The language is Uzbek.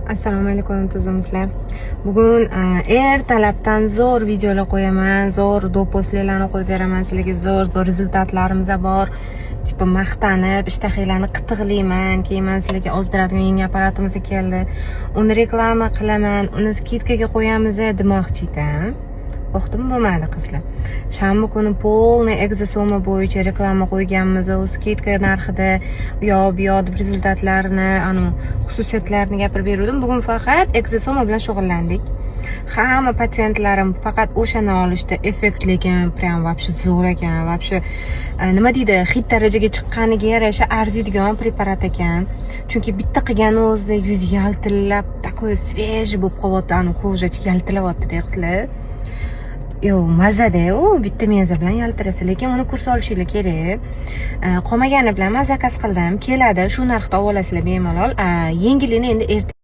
Assalomu alaykum tuzumlar. Bugun ertalabdan zo'r videolar qo'yaman, zo'r do'postlarni qo'yib beraman sizlarga, zo'r rezultatlarimiz bor. Tipo maqtanib, ishtahalarni qitiqlayman. Keyin men sizlarga ozdiradigan yangi apparatimiz keldi. Uni reklama qilaman, uni skidkaga qo'yamiz demoqchida. Vaqtim bo'lmadi qizlar. Shanba kuni polniy egzosoma bo'yicha reklama qo'yganmiz. U skidka narxida u yoq deb rezultatlarni, xususiyatlarini gapirib berdim. Bugun faqat egzosoma bilan shug'ullandik. Hamma patsientlarim faqat o'shani olishdi. Effektli ekan, prям вообще zo'r ekan. Вообще nima deydi, hit darajaga chiqqaniga yarasha arziydigan preparat ekan. Chunki bitta qilgani o'zida yuz yaltillab, takoy svejiy bo'lib qolyapti, koja yaltillayapti qizlar. Yo, mazada u bitta menza bilan yaltirasa, lekin uni kurs olishinglar kerak. Qolmagani bilan men zakaz qildim. Keladi, shu narxda olasizlar bemalol. Yengilini endi